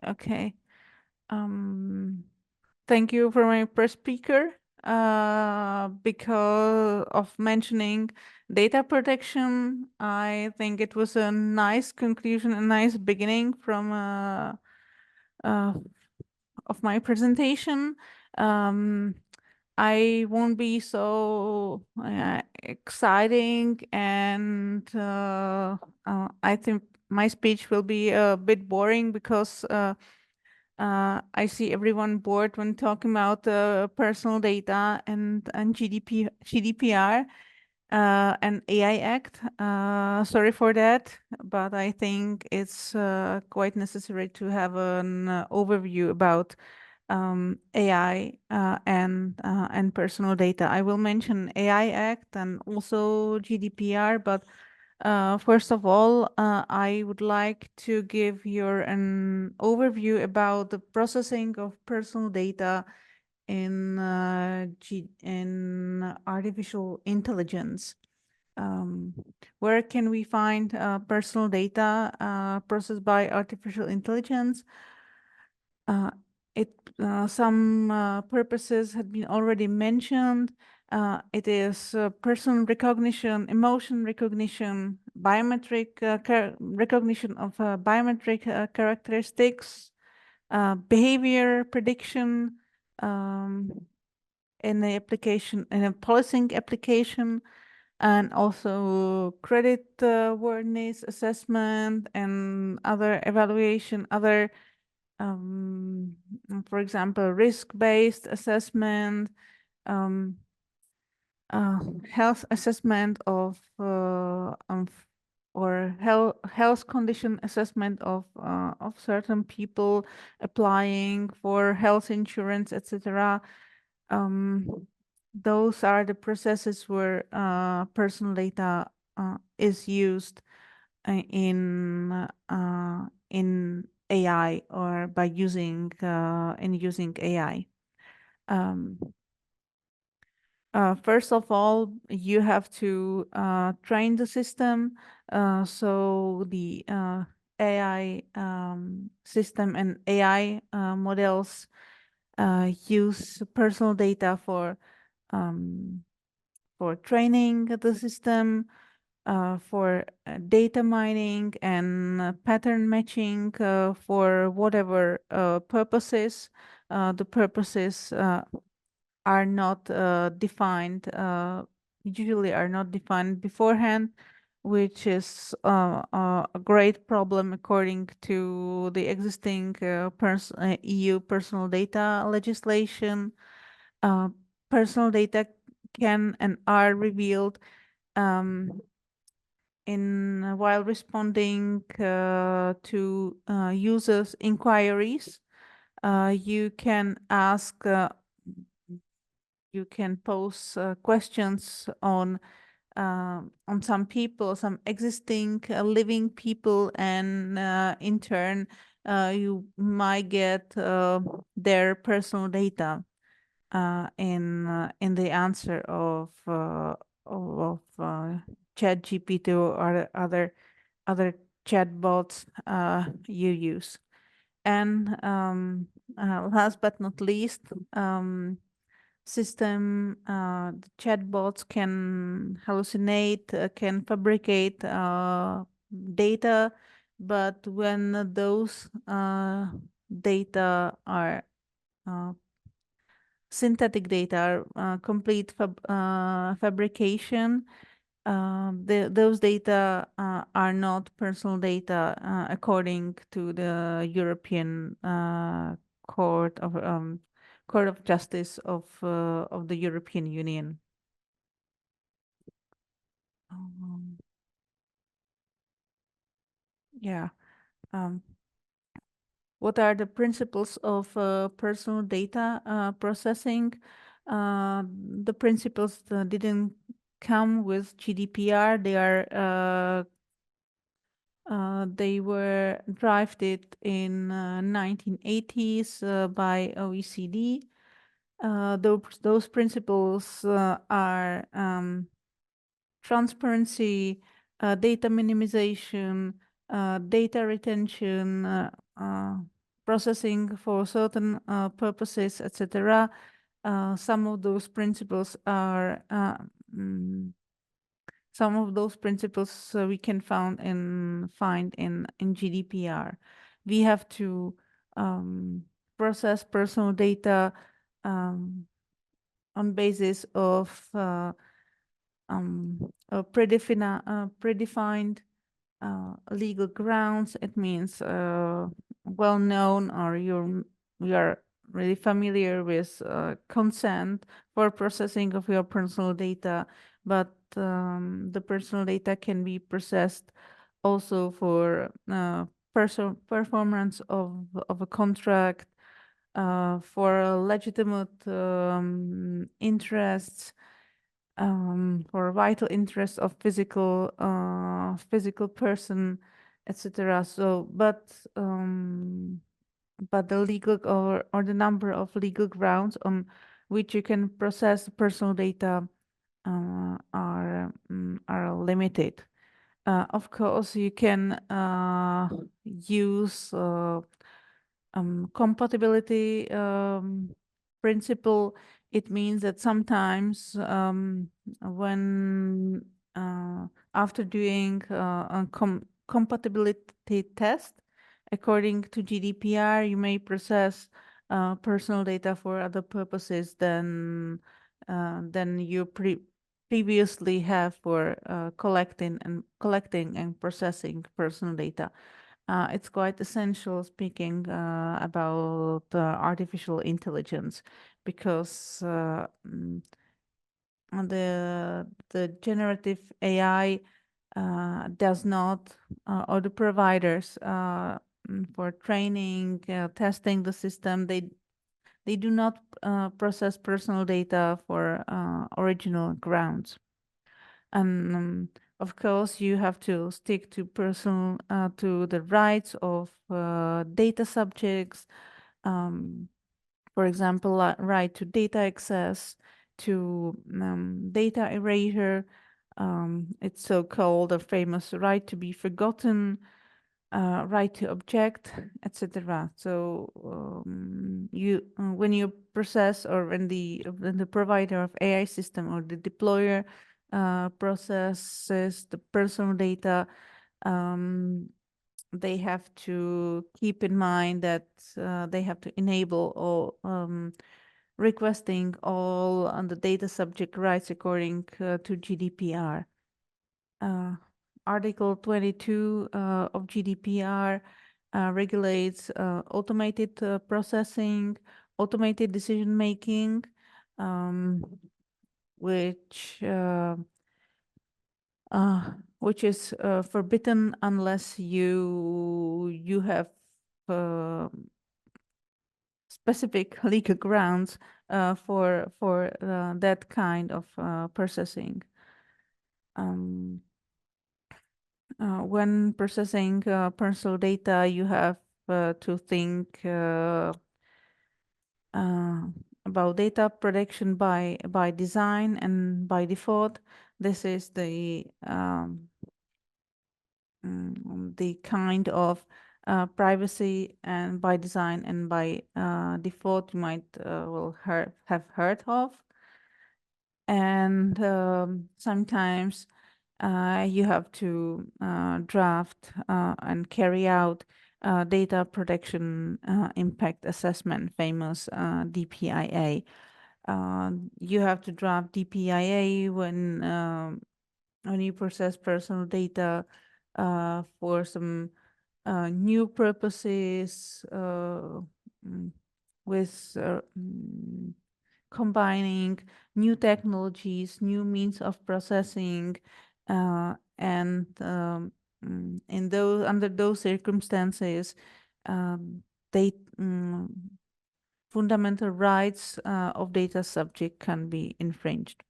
Okay. Thank you for my first speaker. Because of mentioning data protection, I think it was a nice conclusion, a nice beginning from uh, of my presentation. Um, I won't be so exciting, and I think my speech will be a bit boring because I see everyone bored when talking about personal data and GDPR and AI Act. Sorry for that, but I think it's quite necessary to have an overview about AI and personal data. I will mention AI Act and also GDPR, but first of all, I would like to give you an overview about the processing of personal data in artificial intelligence. Um, where can we find personal data processed by artificial intelligence? Uh, some purposes had been already mentioned. It is person recognition, emotion recognition, biometric recognition of biometric characteristics, behavior prediction um, in the application, in a policing application, and also credit worthiness assessment and other evaluation, other um, for example, risk-based assessment, um, uh, health assessment or health condition assessment of certain people applying for health insurance, etc. Those are the processes where personal data is used in AI or by using AI. Um, First of all, you have to train the system. So the AI system and AI models use personal data for training the system, for data mining and pattern matching for whatever purposes. The purposes are not defined, usually are not defined beforehand, which is a great problem according to the existing EU personal data legislation. Uh, Personal data can and are revealed um, in while responding to users' inquiries. You can ask, you can pose questions on some people, some existing living people, and in turn, you might get their personal data in the answer of ChatGPT or other chatbots you use. And last but not least, the chatbots can hallucinate, can fabricate data, but when those data are uh, synthetic data, complete fabrication, those data are not personal data according to the European Court of Court of Justice of the European Union. Um, yeah. Um, what are the principles of personal data processing? The principles didn't come with GDPR. They were drafted in 1980s by OECD. Those principles are transparency, data minimization, data retention, processing for certain purposes, etc. Some of those principles are some of those principles we can find in GDPR. We have to process personal data on basis of predefined legal grounds. It means well known, or you are really familiar with consent for processing of your personal data, but the personal data can be processed also for performance of a contract, for legitimate interests, for vital interests of physical person, etc. So, but the legal or the number of legal grounds on which you can process personal data are limited. Of course, you can use compatibility principle. It means that sometimes when after doing a compatibility test, according to GDPR, you may process personal data for other purposes than you previously have for collecting and processing personal data. It's quite essential speaking about artificial intelligence, because the generative AI does not, or the providers for training, testing the system, they do not process personal data for original grounds. And of course, you have to stick to to the rights of data subjects. For example, right to data access, to data erasure. It's so-called a famous right to be forgotten, right to object, etc. So when you process, or when the provider of AI system or the deployer processes the personal data, they have to keep in mind that they have to enable all requesting all on the data subject rights according to GDPR. Article 22 of GDPR regulates automated processing, automated decision making, which is forbidden unless you have specific legal grounds for that kind of processing. When processing personal data, you have to think about data protection by design and by default. This is the kind of privacy and by design and by default you might have heard of. And sometimes you have to draft and carry out data protection impact assessment, famous DPIA. You have to draft DPIA when you process personal data for some new purposes, with combining new technologies, new means of processing, and under those circumstances, they fundamental rights of data subject can be infringed.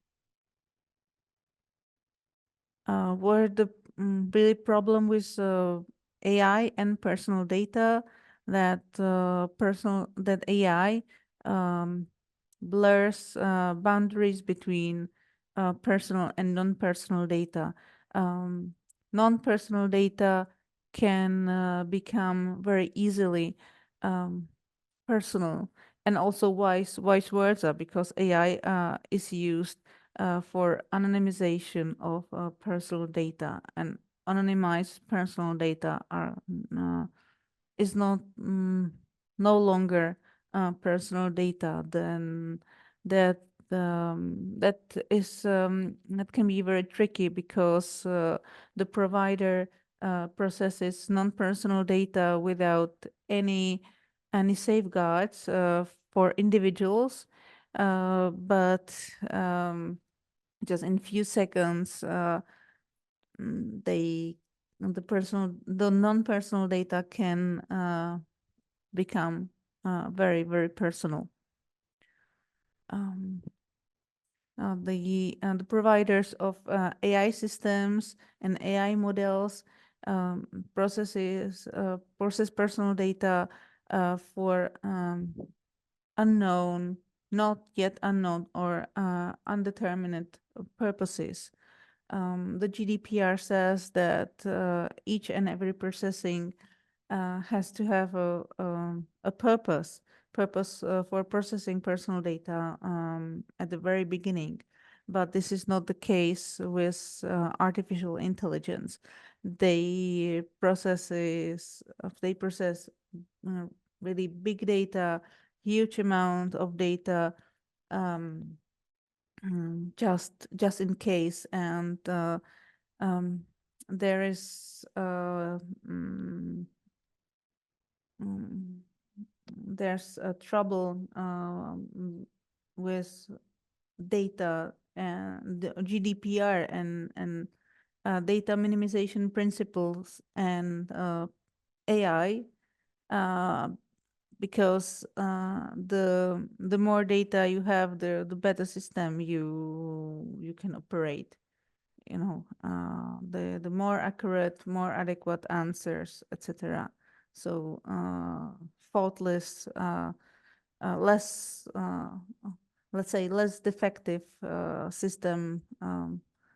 Where the really problem with AI and personal data, that AI blurs boundaries between personal and non-personal data. Non-personal data can become very easily personal, and also vice versa, because AI is used for anonymization of personal data, and anonymized personal data uh, is not no longer personal data. Then that that is that can be very tricky, because the provider processes non-personal data without any safeguards for individuals, but just in few seconds they the non-personal data can become very, very personal. Um, the providers of AI systems and AI models process personal data for unknown, not yet unknown, or undetermined purposes. The GDPR says that each and every processing has to have a purpose for processing personal data at the very beginning. But this is not the case with artificial intelligence. They process uh, really big data, huge amount of data, um, just in case, and there is there's a trouble with data and the GDPR and data minimization principles and AI, because the more data you have, the better system you can operate. The more accurate, more adequate answers, etc. So faultless, less, let's say, less defective system,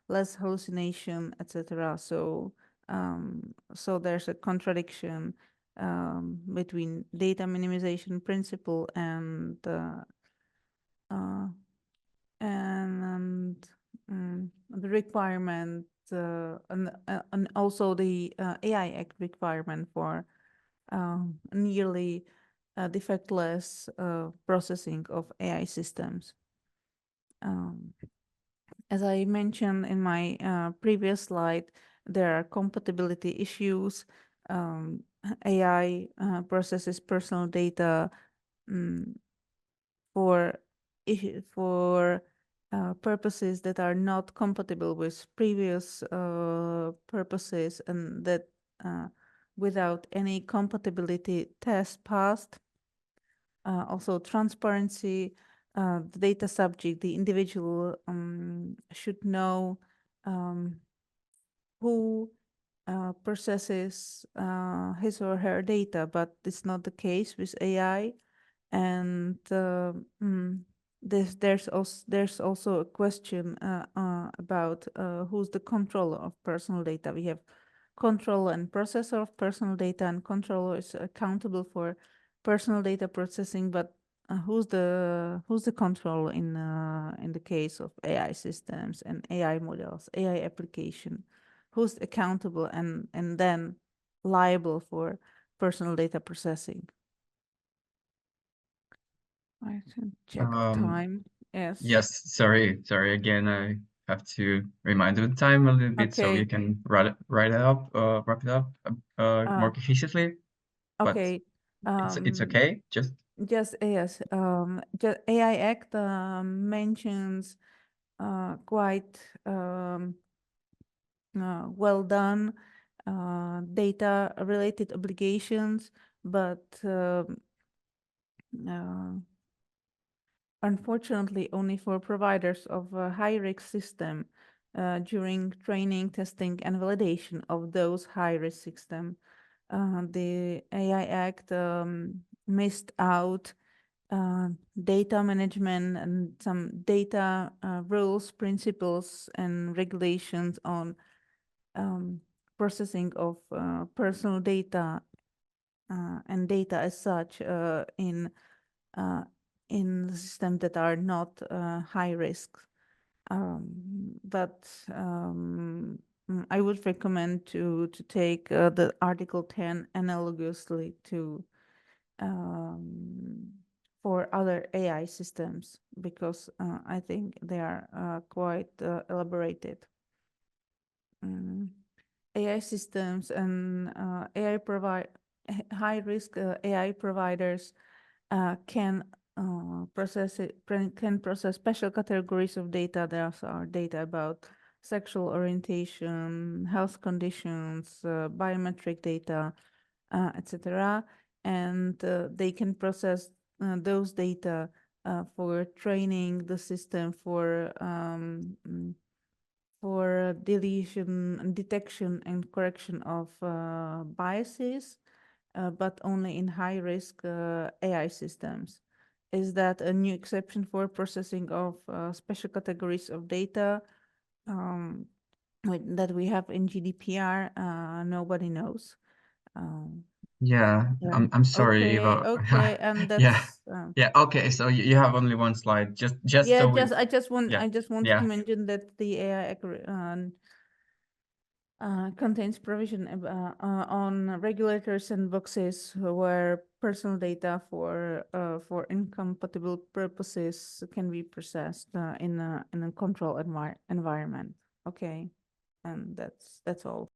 less hallucination, etc. So there's a contradiction between data minimization principle uh, and the requirement and also the AI Act requirement for nearly defectless processing of AI systems. As I mentioned in my previous slide, there are compatibility issues. AI processes personal data um, for purposes that are not compatible with previous purposes, and that without any compatibility test passed. Also transparency, the data subject, the individual should know who processes his or her data, but it's not the case with AI. And there's also a question about who's the controller of personal data. We have controller and processor of personal data, and controller is accountable for personal data processing. But who's the controller in the case of AI systems and AI models, AI application? Who's accountable and then liable for personal data processing? I can check the time. Yes. Yes, sorry again. I have to remind you the time a little bit so we Okay. can write it up, wrap it up more Uh, cohesively. But okay. it's okay. Just Just yes. Just AI Act mentions quite well done data related obligations, but uh, unfortunately only for providers of a high-risk system during training, testing, and validation of those high-risk systems. The AI Act missed out data management and some data rules, principles, and regulations on processing of personal data and data as such in the systems that are not high risk. But I would recommend to take the Article 10 analogously to for other AI systems, because I think they are quite elaborated. AI systems and AI high risk AI providers can process special categories of data. There are data about sexual orientation, health conditions, biometric data, etc. And they can process those data for training the system for deletion, detection and correction of biases, but only in high-risk AI systems. Is that a new exception for processing of special categories of data that we have in GDPR? Nobody knows. Yeah, Yeah. I'm sorry, Okay. Eva. Okay. And Yeah. that's Yeah, okay, so you have only one slide. Just yeah. so we I just yeah. wanted to Yeah. mention that the AI contains provision on regulators and boxes where personal data for incompatible purposes can be processed in a control environment. Okay, and that's all.